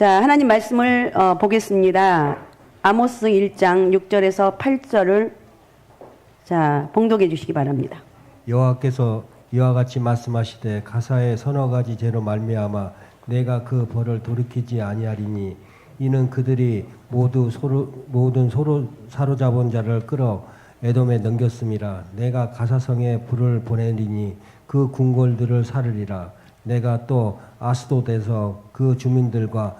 자, 하나님 말씀을 보겠습니다. 아모스 1장 6절에서 8절을 자, 봉독해 주시기 바랍니다. 여호와께서 이와 같이 말씀하시되 가사의 서너 가지 죄로 말미암아 내가 그 벌을 돌이키지 아니하리니 이는 그들이 모든 서로 사로잡은 자를 끌어 에돔에 넘겼음이라. 내가 가사성에 불을 보내리니 그 궁궐들을 사르리라. 내가 또 아스돗에서 그 주민들과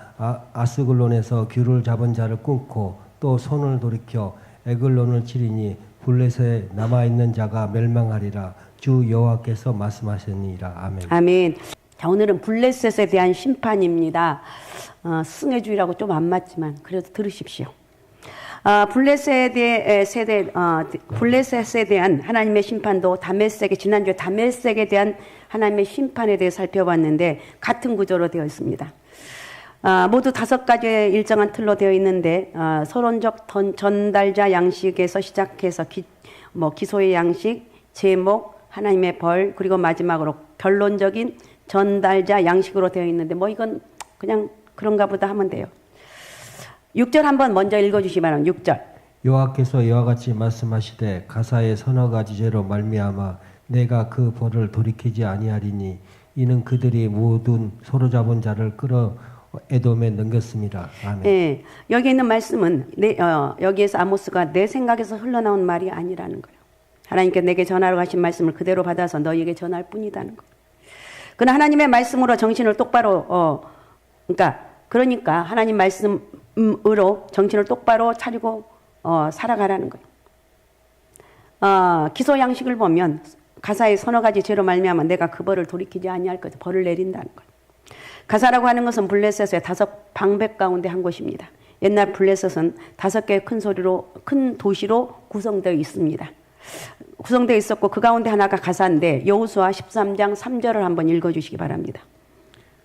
아스글론에서 귤을 잡은 자를 끊고 또 손을 돌이켜 에글론을 치리니 블레셋에 남아있는 자가 멸망하리라. 주 여호와께서 말씀하셨니라. 아멘. 아멘. 자, 오늘은 블레셋에 대한 심판입니다. 승회주의라고 좀 안 맞지만 그래도 들으십시오. 블레셋에 대한 하나님의 심판도 지난주에 다메섹에 대한 하나님의 심판에 대해 살펴봤는데 같은 구조로 되어 있습니다. 모두 5가지의 일정한 틀로 되어 있는데 서론적 전달자 양식에서 시작해서 기소의 양식, 제목, 하나님의 벌, 그리고 마지막으로 결론적인 전달자 양식으로 되어 있는데 이건 그냥 그런가 보다 하면 돼요. 6절 한번 먼저 읽어주시기 바랍니다. 6절. 여호와께서 이와 같이 말씀하시되 가사의 서너 가지 죄로 말미암아 내가 그 벌을 돌이키지 아니하리니 이는 그들이 모든 서로 잡은 자를 끌어 에돔에 넘겼습니다. 아멘. 네, 여기 있는 말씀은 여기에서 아모스가 내 생각에서 흘러나온 말이 아니라는 거예요. 하나님께서 내게 전하러 가신 말씀을 그대로 받아서 너희에게 전할 뿐이라는 거예요. 그러나 하나님의 말씀으로 정신을 똑바로 그러니까 하나님 말씀으로 정신을 똑바로 차리고 살아가라는 거예요. 기소 양식을 보면 가사의 서너 가지 죄로 말미암아 내가 그 벌을 돌이키지 아니할 것을 벌을 내린다는 거예요. 가사라고 하는 것은 블레셋의 5방백 가운데 한 곳입니다. 옛날 블레셋은 5개의 큰 도시로 구성되어 있습니다. 구성되어 있었고 그 가운데 하나가 가사인데 여호수아 13장 3절을 한번 읽어주시기 바랍니다.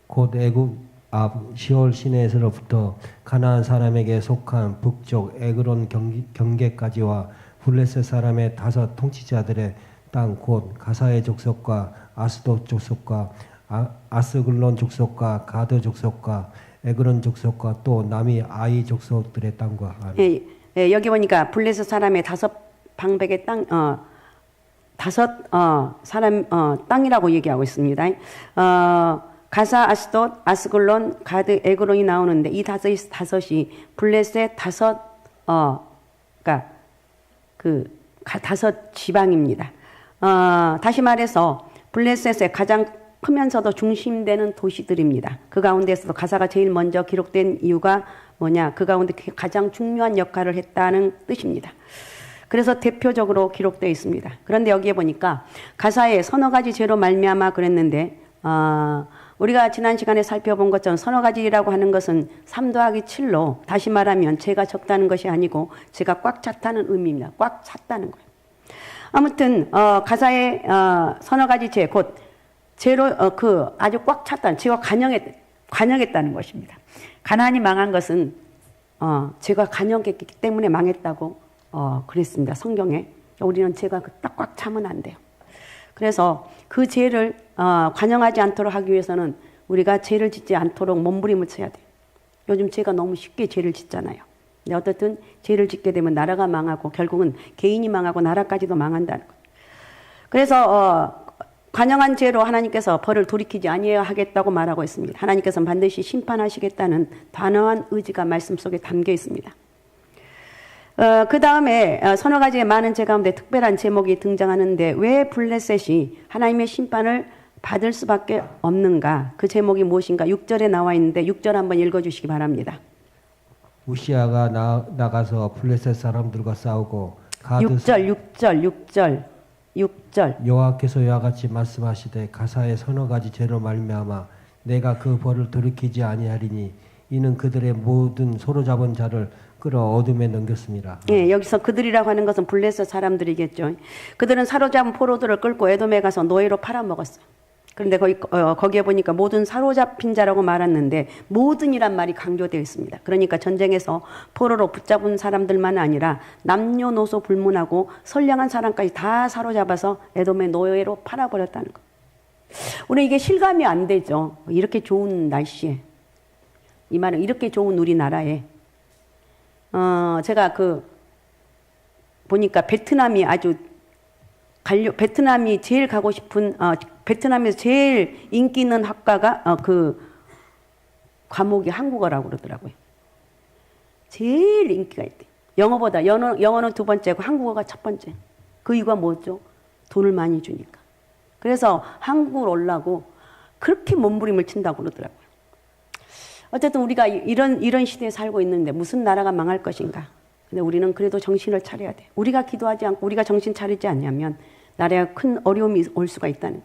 곧 애굽 앞 시올 시내에서부터 가나안 사람에게 속한 북쪽 에그론 경계까지와 블레셋 사람의 5 통치자들의 땅 곧 가사의 족속과 아스돗 족속과 아스글론 족속과 가드 족속과 에그론 족속과 또 남이 아이 족속들의 땅과. 예, 여기 보니까 블레셋 사람의 5방백의 땅, 5 사람 땅이라고 얘기하고 있습니다. 가사, 아스돗, 아스글론, 가드, 에그론이 나오는데 이 5이 블레셋 5 지방입니다. 다시 말해서 블레셋의 가장 크면서도 중심되는 도시들입니다. 그 가운데서도 가사가 제일 먼저 기록된 이유가 뭐냐? 그 가운데 가장 중요한 역할을 했다는 뜻입니다. 그래서 대표적으로 기록되어 있습니다. 그런데 여기에 보니까 가사에 서너 가지 죄로 말미암아 그랬는데 우리가 지난 시간에 살펴본 것처럼 서너 가지라고 하는 것은 3 더하기 7로 다시 말하면 죄가 적다는 것이 아니고 죄가 꽉 찼다는 의미입니다. 꽉 찼다는 거예요. 아무튼 가사의 서너 가지 죄, 곧 죄로 아주 꽉 찼다는 죄가 관영했다는 것입니다. 가나안이 망한 것은 죄가 관영했기 때문에 망했다고 그랬습니다. 성경에. 우리는 죄가 딱 꽉 차면 안 돼요. 그래서 그 죄를 관영하지 않도록 하기 위해서는 우리가 죄를 짓지 않도록 몸부림을 쳐야 돼요. 요즘 죄가 너무 쉽게 죄를 짓잖아요. 근데 어떻든 죄를 짓게 되면 나라가 망하고 결국은 개인이 망하고 나라까지도 망한다는 거예요. 그래서 관영한 죄로 하나님께서 벌을 돌이키지 아니하겠다고 말하고 있습니다. 하나님께서는 반드시 심판하시겠다는 단호한 의지가 말씀 속에 담겨 있습니다. 그 다음에 서너 가지의 많은 죄 가운데 특별한 제목이 등장하는데 왜 블레셋이 하나님의 심판을 받을 수밖에 없는가? 그 제목이 무엇인가? 6절에 나와 있는데 6절 한번 읽어주시기 바랍니다. 우시아가 나가서 블레셋 사람들과 싸우고 6절 여호와께서 이와 같이 말씀하시되 가사의 서너 가지 죄로 말미암아 내가 그 벌을 돌이키지 아니하리니 이는 그들의 모든 서로 잡은 자를 끌어 어둠에 넘겼습니다. 예, 여기서 그들이라고 하는 것은 블레셋 사람들이겠죠. 그들은 사로잡은 포로들을 끌고 에돔에 가서 노예로 팔아먹었어요. 그런데 거기에 보니까 모든 사로잡힌 자라고 말했는데 모든이란 말이 강조되어 있습니다. 그러니까 전쟁에서 포로로 붙잡은 사람들만 아니라 남녀노소 불문하고 선량한 사람까지 다 사로잡아서 에돔의 노예로 팔아버렸다는 거. 우리 이게 실감이 안 되죠. 이렇게 좋은 날씨에 이 말은 이렇게 좋은 우리나라에 제가 보니까 베트남이 베트남이 제일 가고 싶은 베트남에서 제일 인기 있는 학과가 과목이 한국어라고 그러더라고요. 제일 인기가 있대. 영어보다 영어는 두 번째고 한국어가 첫 번째. 그 이유가 뭐죠? 돈을 많이 주니까. 그래서 한국을 오려고 그렇게 몸부림을 친다고 그러더라고요. 어쨌든 우리가 이런 시대에 살고 있는데 무슨 나라가 망할 것인가. 근데 우리는 그래도 정신을 차려야 돼. 우리가 기도하지 않고 우리가 정신 차리지 않냐면 나라에 큰 어려움이 올 수가 있다는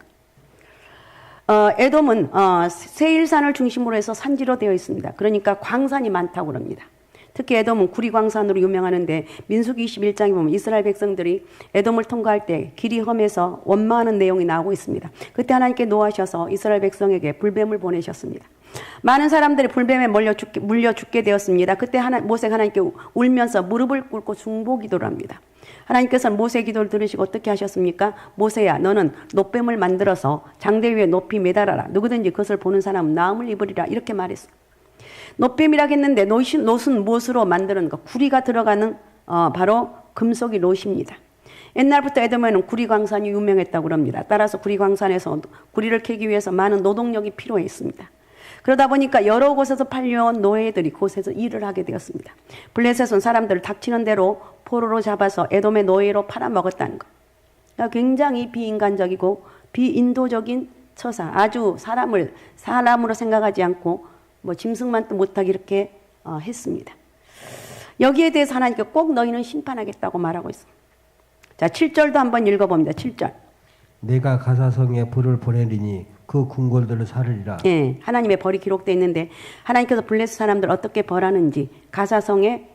거예요. 에돔은 세일산을 중심으로 해서 산지로 되어 있습니다. 그러니까 광산이 많다고 합니다. 특히 에돔은 구리광산으로 유명하는데 민수기 21장에 보면 이스라엘 백성들이 에돔을 통과할 때 길이 험해서 원망하는 내용이 나오고 있습니다. 그때 하나님께 노하셔서 이스라엘 백성에게 불뱀을 보내셨습니다. 많은 사람들이 불뱀에 물려 죽게 되었습니다. 그때 모세가 하나님께 울면서 무릎을 꿇고 중보기도를 합니다. 하나님께서는 모세의 기도를 들으시고 어떻게 하셨습니까? 모세야, 너는 놋뱀을 만들어서 장대 위에 높이 매달아라. 누구든지 그것을 보는 사람은 나음을 입으리라. 이렇게 말했어요. 놋뱀이라고 했는데 놋은 무엇으로 만드는 것? 구리가 들어가는 바로 금속이 놋입니다. 옛날부터 에돔에는 구리광산이 유명했다고 합니다. 따라서 구리광산에서 구리를 캐기 위해서 많은 노동력이 필요했습니다. 그러다 보니까 여러 곳에서 팔려온 노예들이 그곳에서 일을 하게 되었습니다. 블레셋은 사람들을 닥치는 대로 포로로 잡아서 에돔의 노예로 팔아먹었다는 것. 그러니까 굉장히 비인간적이고 비인도적인 처사. 아주 사람으로 생각하지 않고 짐승만도 못하게 이렇게 했습니다. 여기에 대해서 하나님께 꼭 너희는 심판하겠다고 말하고 있습니다. 자, 7절도 한번 읽어봅니다. 7절. 내가 가사성에 불을 보내리니 그 궁궐들을 사르리라. 예, 하나님의 벌이 기록되어 있는데 하나님께서 블레셋 사람들 어떻게 벌하는지 가사성에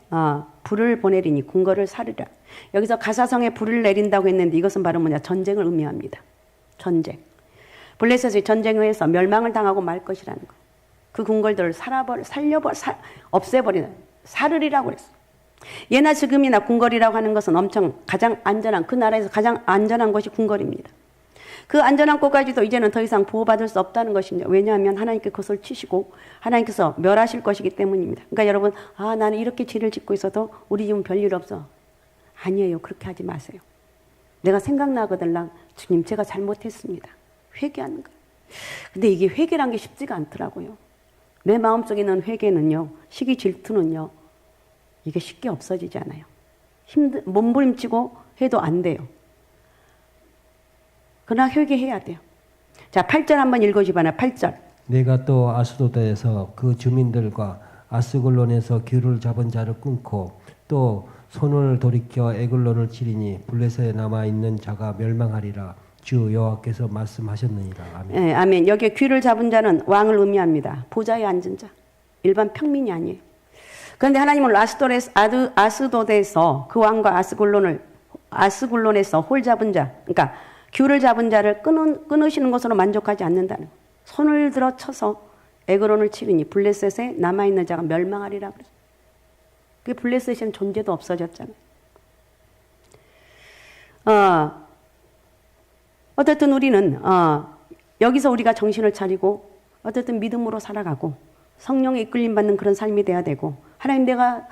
불을 보내리니 궁궐을 사르리라. 여기서 가사성에 불을 내린다고 했는데 이것은 바로 전쟁을 의미합니다. 전쟁. 블레셋이 전쟁을 해서 멸망을 당하고 말 것이라는 것. 그 궁궐들을 없애버리는 사르리라고 그랬어요. 예나 지금이나 궁궐이라고 하는 것은 가장 안전한, 그 나라에서 가장 안전한 것이 궁궐입니다. 그 안전한 곳까지도 이제는 더 이상 보호받을 수 없다는 것입니다. 왜냐하면 하나님께 그것을 치시고 하나님께서 멸하실 것이기 때문입니다. 그러니까 여러분, 나는 이렇게 죄를 짓고 있어도 우리 집은 별일 없어. 아니에요. 그렇게 하지 마세요. 내가 생각나거든. 주님, 제가 잘못했습니다. 회개하는 거예요. 근데 이게 회개란 게 쉽지가 않더라고요. 내 마음속에 있는 회개는요, 시기 질투는요, 이게 쉽게 없어지지 않아요. 몸부림치고 해도 안 돼요. 그러나 회개해야 돼요. 자, 8절 한번 읽어주봐요. 8절. 내가 또 아스도드에서 그 주민들과 아스글론에서 귀를 잡은 자를 끊고 또 손을 돌이켜 에글론을 치리니 블레셋에 남아있는 자가 멸망하리라. 주 여호와께서 말씀하셨느니라. 아멘. 네, 아멘. 여기에 귀를 잡은 자는 왕을 의미합니다. 보좌에 앉은 자. 일반 평민이 아니에요. 그런데 하나님은 아스도드에서 그 왕과 아스글론에서 홀 잡은 자, 그러니까 귤을 잡은 자를 끊으시는 것으로 만족하지 않는다는 거예요. 손을 들어 쳐서 에그론을 치르니 블레셋에 남아있는 자가 멸망하리라 그랬어요. 그게 블레셋에는 존재도 없어졌잖아요. 어쨌든 우리는 여기서 우리가 정신을 차리고 어쨌든 믿음으로 살아가고 성령에 이끌림 받는 그런 삶이 돼야 되고, 하나님, 내가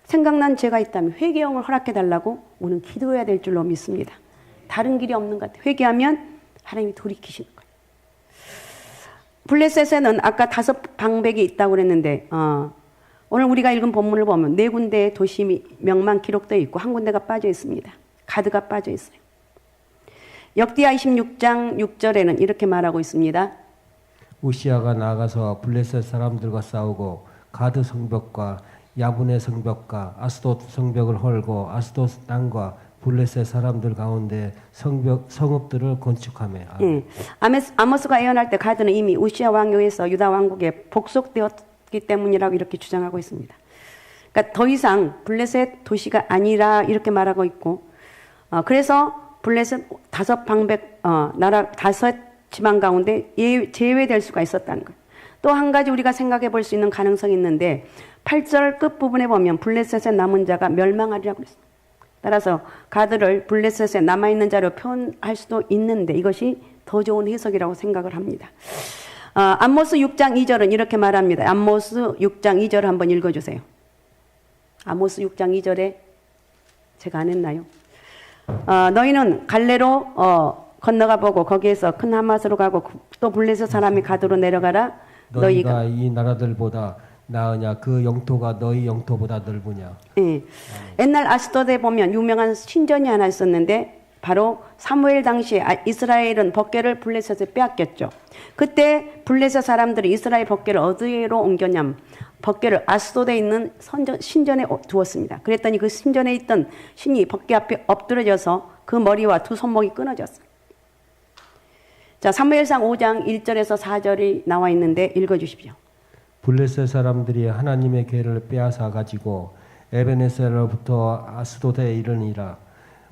생각난 죄가 있다면 회개형을 허락해달라고 우리는 기도해야 될 줄로 믿습니다. 다른 길이 없는 것 같아요. 회개하면 하나님이 돌이키시는 거예요. 블레셋에는 아까 5 방백이 있다고 그랬는데 오늘 우리가 읽은 본문을 보면 4군데의 도시 명만 기록되어 있고 1군데가 빠져 있습니다. 가드가 빠져 있어요. 역대하 26장 6절에는 이렇게 말하고 있습니다. 우시아가 나가서 블레셋 사람들과 싸우고 가드 성벽과 야분의 성벽과 아스돗 성벽을 헐고 아스돗 땅과 블레셋 사람들 가운데 성읍들을 건축하며. 예. 아모스가 예언할 때 가드는 이미 우시아 왕요에서 유다 왕국에 복속되었기 때문이라고 이렇게 주장하고 있습니다. 그러니까 더 이상 블레셋 도시가 아니라 이렇게 말하고 있고, 그래서 블레셋 5 방백 나라 5 지방 가운데 제외될 수가 있었다는 거예요. 또 한 가지 우리가 생각해 볼 수 있는 가능성이 있는데 8절 끝부분에 보면 블레셋에 남은 자가 멸망하리라고 그랬어요. 따라서 가드를 블레셋에 남아있는 자로 표현할 수도 있는데 이것이 더 좋은 해석이라고 생각을 합니다. 암모스 6장 2절은 이렇게 말합니다. 암모스 6장 2절 한번 읽어주세요. 아모스 6장 2절에 제가 안 했나요? 너희는 갈레로 건너가 보고 거기에서 큰 하맛으로 가고 또 블레셋 사람이 가드로 내려가라. 너희가 이 나라들보다 나으냐 그 영토가 너희 영토보다 넓으냐. 예. 옛날 아스도드에 보면 유명한 신전이 하나 있었는데 바로 사무엘 당시에 이스라엘은 법궤를 블레셋에 빼앗겼죠. 그때 블레셋 사람들이 이스라엘 법궤를 어디로 옮겼냐면 법궤를 아스도드에 있는 신전에 두었습니다. 그랬더니 그 신전에 있던 신이 법궤 앞에 엎드려져서 그 머리와 두 손목이 끊어졌어요. 자, 사무엘상 5장 1절에서 4절이 나와 있는데 읽어주십시오. 블레셋 사람들이 하나님의 궤를 빼앗아 가지고 에베네셀로부터 아스도드에 이르니라.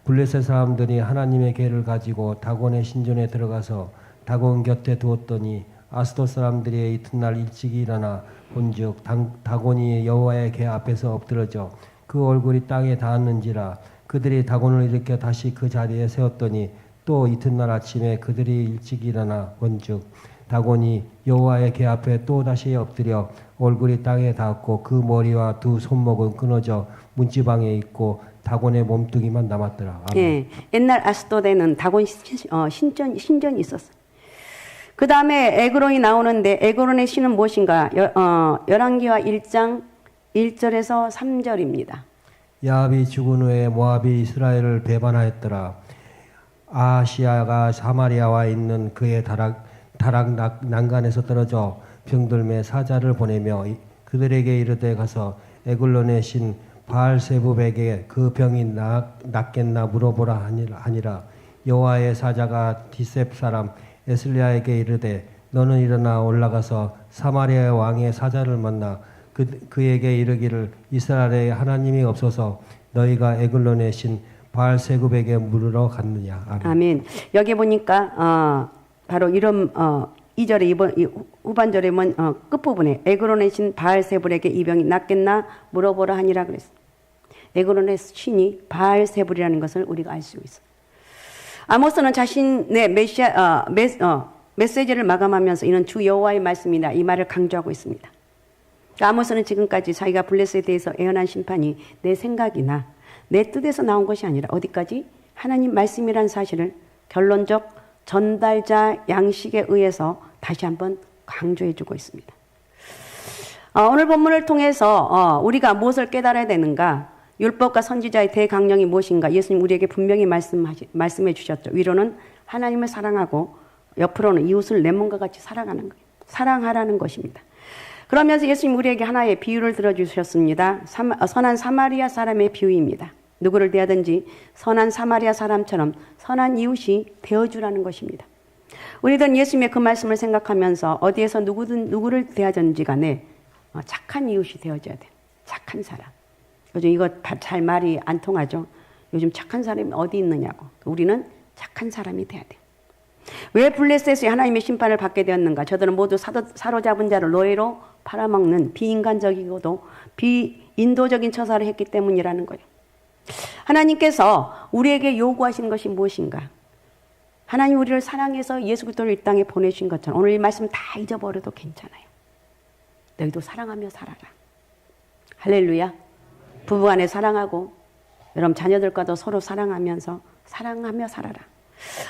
블레셋 사람들이 하나님의 궤를 가지고 다곤의 신전에 들어가서 다곤 곁에 두었더니 아스돗 사람들이 이튿날 일찍이 일어나 본즉 다곤이 여호와의 궤 앞에서 엎드러져 그 얼굴이 땅에 닿았는지라. 그들이 다곤을 일으켜 다시 그 자리에 세웠더니 또 이튿날 아침에 그들이 일찍 일어나 본즉 다곤이 여호와의 궤 앞에 또 다시 엎드려 얼굴이 땅에 닿았고 그 머리와 두 손목은 끊어져 문지방에 있고 다곤의 몸뚱이만 남았더라. 아멘. 예, 옛날 아스도드에는 다곤 신전이 있었어요. 그 다음에 에그론이 나오는데 에그론의 신은 무엇인가? 열왕기하 1장 1절에서 3절입니다. 야합이 죽은 후에 모압이 이스라엘을 배반하였더라. 아하시아가 사마리아와 있는 그의 다락 난간에서 떨어져 병들매 사자를 보내며 그들에게 이르되 가서 에글론의 신 바알세붑에게 그 병이 낫겠나 물어보라 하니라. 여호와의 사자가 디셉 사람 에슬리야에게 이르되 너는 일어나 올라가서 사마리아 왕의 사자를 만나 그에게 이르기를 이스라엘에 하나님이 없어서 너희가 에글론의 신 바알세붑에게 물으러 갔느냐. 아멘. 아멘. 여기 보니까 바로 이런 2절에 후반절에 끝부분에 에그론의 신 바알세불에게 이 병이 낫겠나 물어보라 하니라 그랬어요. 에그론의 신이 바알세불이라는 것을 우리가 알 수 있어요. 아모스는 자신의 메시지를 마감하면서 이는 주 여호와의 말씀이다 이 말을 강조하고 있습니다. 아모스는 지금까지 자기가 블레셋에 대해서 애언한 심판이 내 생각이나 내 뜻에서 나온 것이 아니라 어디까지 하나님 말씀이라는 사실을 결론적 전달자 양식에 의해서 다시 한번 강조해주고 있습니다. 오늘 본문을 통해서 우리가 무엇을 깨달아야 되는가? 율법과 선지자의 대강령이 무엇인가? 예수님 우리에게 분명히 말씀해 주셨죠. 위로는 하나님을 사랑하고 옆으로는 이웃을 내 몸과 같이 사랑하는 거예요. 사랑하라는 것입니다. 그러면서 예수님 우리에게 하나의 비유를 들어주셨습니다. 선한 사마리아 사람의 비유입니다. 누구를 대하든지 선한 사마리아 사람처럼 선한 이웃이 되어주라는 것입니다. 우리들은 예수님의 그 말씀을 생각하면서 어디에서 누구를 대하든지 간에 착한 이웃이 되어줘야 돼. 착한 사람. 요즘 이거 잘 말이 안 통하죠. 요즘 착한 사람이 어디 있느냐고. 우리는 착한 사람이 돼야 돼. 왜 블레셋이 하나님의 심판을 받게 되었는가? 저들은 모두 사로잡은 자를 노예로 팔아먹는 비인간적이고도 비인도적인 처사를 했기 때문이라는 거예요. 하나님께서 우리에게 요구하신 것이 무엇인가? 하나님 우리를 사랑해서 예수 그리스도를 이 땅에 보내신 것처럼 오늘 이 말씀 다 잊어버려도 괜찮아요. 너희도 사랑하며 살아라. 할렐루야. 부부간에 사랑하고 여러분 자녀들과도 서로 사랑하면서 사랑하며 살아라.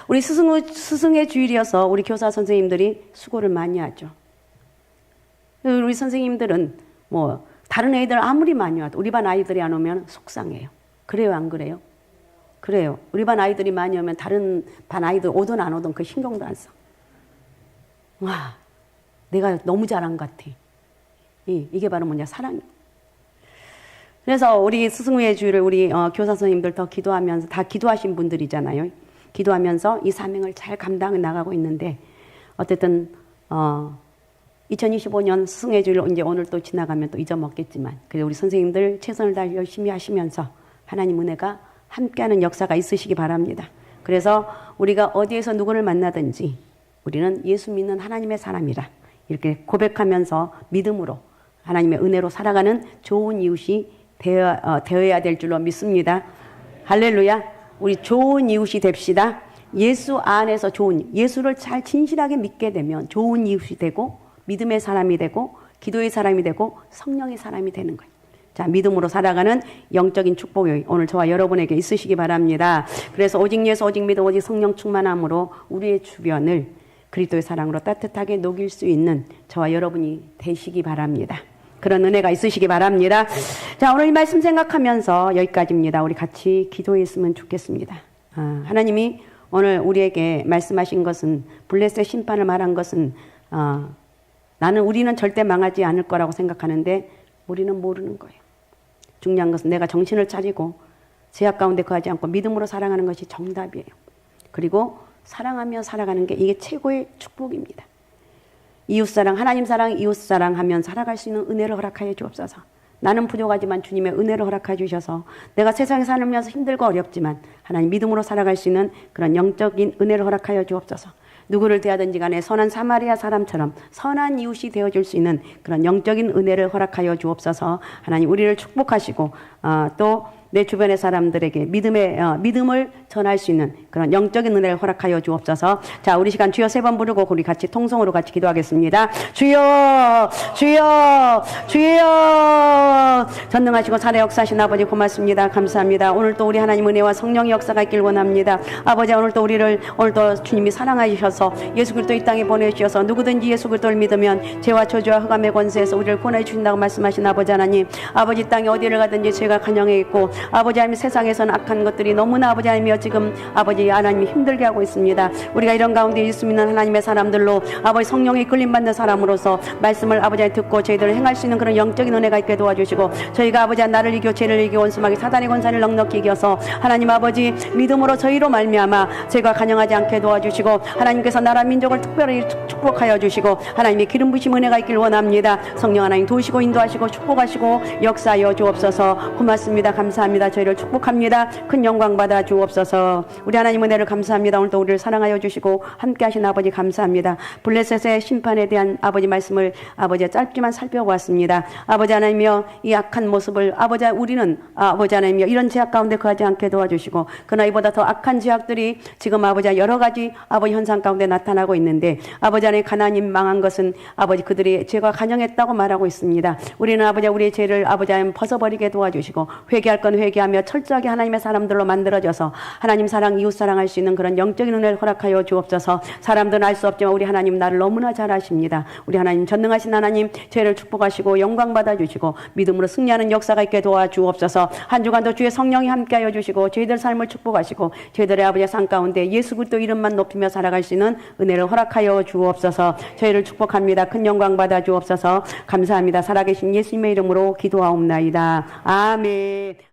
우리 스승의 주일이어서 우리 교사 선생님들이 수고를 많이 하죠. 우리 선생님들은 다른 애들 아무리 많이 와도 우리 반 아이들이 안 오면 속상해요. 그래요, 안 그래요? 그래요. 우리 반 아이들이 많이 오면 다른 반 아이들 오든 안 오든 그 신경도 안 써. 와, 내가 너무 잘한 것 같아. 이게 바로 뭐냐, 사랑이에요. 그래서 우리 스승의 주일을 우리 교사 선생님들 더 기도하면서 다 기도하신 분들이잖아요. 기도하면서 이 사명을 잘 감당해 나가고 있는데 어쨌든 2025년 스승의 주일 이제 오늘 또 지나가면 또 잊어먹겠지만 그래도 우리 선생님들 최선을 다해 열심히 하시면서 하나님 은혜가 함께하는 역사가 있으시기 바랍니다. 그래서 우리가 어디에서 누구를 만나든지 우리는 예수 믿는 하나님의 사람이라 이렇게 고백하면서 믿음으로 하나님의 은혜로 살아가는 좋은 이웃이 되어야 될 줄로 믿습니다. 할렐루야. 우리 좋은 이웃이 됩시다. 예수 안에서 좋은, 예수를 잘 진실하게 믿게 되면 좋은 이웃이 되고 믿음의 사람이 되고 기도의 사람이 되고 성령의 사람이 되는 거예요. 자, 믿음으로 살아가는 영적인 축복이 오늘 저와 여러분에게 있으시기 바랍니다. 그래서 오직 예수, 오직 믿음, 오직 성령 충만함으로 우리의 주변을 그리스도의 사랑으로 따뜻하게 녹일 수 있는 저와 여러분이 되시기 바랍니다. 그런 은혜가 있으시기 바랍니다. 자, 오늘 이 말씀 생각하면서 여기까지입니다. 우리 같이 기도했으면 좋겠습니다. 하나님이 오늘 우리에게 말씀하신 것은, 블레셋 심판을 말한 것은 우리는 절대 망하지 않을 거라고 생각하는데 우리는 모르는 거예요. 중요한 것은 내가 정신을 차리고 제약 가운데 거하지 않고 믿음으로 사랑하는 것이 정답이에요. 그리고 사랑하며 살아가는 게 이게 최고의 축복입니다. 이웃사랑, 하나님 사랑, 이웃사랑 하면 살아갈 수 있는 은혜를 허락하여 주옵소서. 나는 부족하지만 주님의 은혜를 허락해 주셔서 내가 세상에 살면서 힘들고 어렵지만 하나님 믿음으로 살아갈 수 있는 그런 영적인 은혜를 허락하여 주옵소서. 누구를 대하든지 간에 선한 사마리아 사람처럼 선한 이웃이 되어줄 수 있는 그런 영적인 은혜를 허락하여 주옵소서. 하나님 우리를 축복하시고 또 내 주변의 사람들에게 믿음을 전할 수 있는 그런 영적인 은혜를 허락하여 주옵소서. 자, 우리 시간 주여 3번 부르고 우리 같이 통성으로 같이 기도하겠습니다. 주여, 주여, 주여. 전능하시고 살의 역사하신 아버지 고맙습니다. 감사합니다. 오늘 또 우리 하나님 은혜와 성령의 역사가 있길 원합니다. 아버지, 오늘 또 우리를 오늘 또 주님이 사랑하셔서 예수 그리스도 이 땅에 보내주셔서 누구든지 예수 그리스도를 믿으면 죄와 저주와 흑암의 권세에서 우리를 구원해 주신다고 말씀하신 아버지 하나님, 아버지 땅에 어디를 가든지 죄가 간영해 있고 아버지 하나님 세상에서는 악한 것들이 너무나 아버지 하나님이여 지금 아버지 하나님이 힘들게 하고 있습니다. 우리가 이런 가운데 예수 믿는 하나님의 사람들로 아버지 성령이 끌림받는 사람으로서 말씀을 아버지 하나님 듣고 저희들을 행할 수 있는 그런 영적인 은혜가 있게 도와주시고 저희가 아버지 하나님 나를 이겨 죄를 이겨 원수마귀 사단의 권세를 넉넉히 이겨서 하나님 아버지 믿음으로 저희로 말미암아 죄가 간영하지 않게 도와주시고 하나님께서 나라 민족을 특별히 축복하여 주시고 하나님의 기름 부심 은혜가 있길 원합니다. 성령 하나님 도우시고 인도하시고 축복하시고 역사하여 주옵소서. 고맙습니다. 감사합니다. 저희를 축복합니다. 큰 영광 받아 주옵소서. 우리 하나님 은혜를 감사합니다. 오늘도 우리를 사랑하여 주시고 함께 하신 아버지 감사합니다. 블레셋의 심판에 대한 아버지 말씀을 아버지 짧지만 살펴보았습니다. 아버지 하나님이여 이 악한 모습을 아버지 우리는 아버지 하나님이여 이런 죄악 가운데 거하지 않게 도와주시고 그러나 이보다 더 악한 죄악들이 지금 아버지 여러 가지 아버지 현상 가운데 나타나고 있는데 아버지 하나님 가나님 망한 것은 아버지 그들이 죄가 간영했다고 말하고 있습니다. 우리는 아버지 우리의 죄를 아버지 하나님 벗어버리게 도와주시고 회개할 건 회개하며 철저하게 하나님의 사람들로 만들어져서 하나님 사랑 이웃 사랑할 수 있는 그런 영적인 은혜를 허락하여 주옵소서. 사람들은 알 수 없지만 우리 하나님 나를 너무나 잘 아십니다. 우리 하나님 전능하신 하나님 죄를 축복하시고 영광 받아주시고 믿음으로 승리하는 역사가 있게 도와주옵소서. 한 주간도 주의 성령이 함께하여 주시고 저희들 삶을 축복하시고 저희들의 아버지의 삶 가운데 예수 그리스도 이름만 높이며 살아갈 수 있는 은혜를 허락하여 주옵소서. 저희를 축복합니다. 큰 영광 받아 주옵소서. 감사합니다. 살아계신 예수님의 이름으로 기도하옵나이다. 아멘.